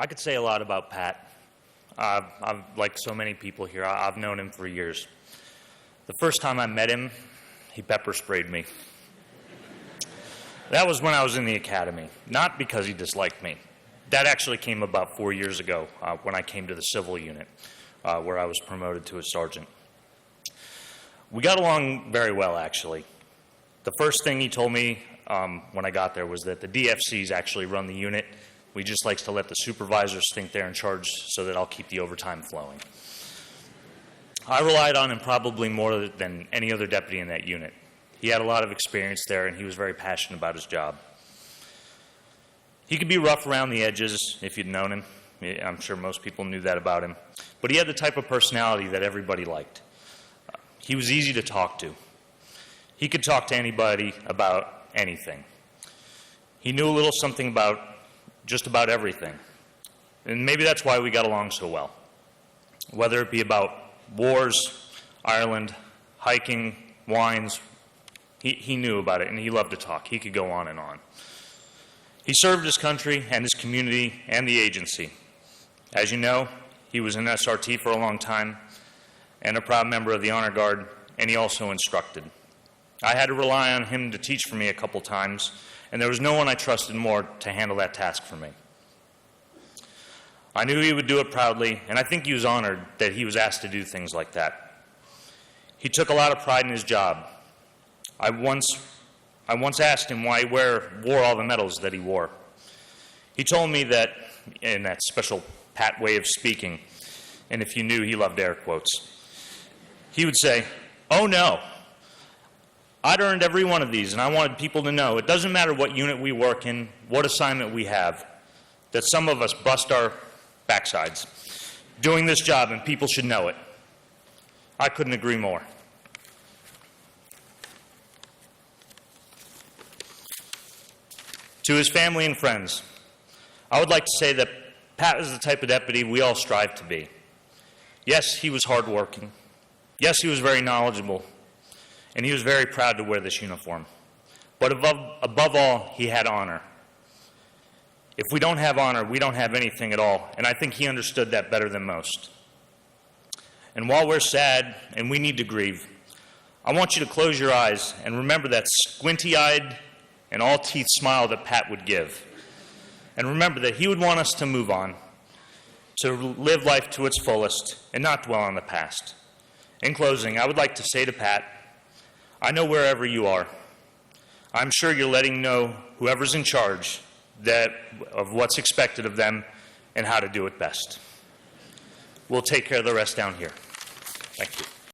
I could say a lot about Pat. Like so many people here, I've known him for years. The first time I met him, he pepper sprayed me. That was when I was in the academy, not because he disliked me. That actually came about 4 years ago when I came to the civil unit, where I was promoted to a sergeant. We got along very well, actually. The first thing he told me when I got there was that the DFCs actually run the unit. We just likes to let the supervisors think they're in charge so that I'll keep the overtime flowing. I relied on him probably more than any other deputy in that unit. He had a lot of experience there, and he was very passionate about his job. He could be rough around the edges if you'd known him. I'm sure most people knew that about him. But he had the type of personality that everybody liked. He was easy to talk to. He could talk to anybody about anything. He knew a little something about just about everything. And maybe that's why we got along so well. Whether it be about wars, Ireland, hiking, wines, he knew about it, and he loved to talk. He could go on and on. He served his country and his community and the agency. As you know, he was in SRT for a long time and a proud member of the Honor Guard, and he also instructed. I had to rely on him to teach for me a couple times, and there was no one I trusted more to handle that task for me. I knew he would do it proudly, and I think he was honored that he was asked to do things like that. He took a lot of pride in his job. I once asked him why he wore all the medals that he wore. He told me that, in that special Pat way of speaking, and if you knew, he loved air quotes, he would say, "Oh no, I'd earned every one of these, and I wanted people to know it doesn't matter what unit we work in, what assignment we have, that some of us bust our backsides doing this job, and people should know it." I couldn't agree more. To his family and friends, I would like to say that Pat is the type of deputy we all strive to be. Yes, he was hardworking. Yes, he was very knowledgeable. And he was very proud to wear this uniform. But above all, he had honor. If we don't have honor, we don't have anything at all. And I think he understood that better than most. And while we're sad and we need to grieve, I want you to close your eyes and remember that squinty-eyed and all-teeth smile that Pat would give. And remember that he would want us to move on, to live life to its fullest and not dwell on the past. In closing, I would like to say to Pat, I know wherever you are, I'm sure you're letting know whoever's in charge of what's expected of them and how to do it best. We'll take care of the rest down here. Thank you.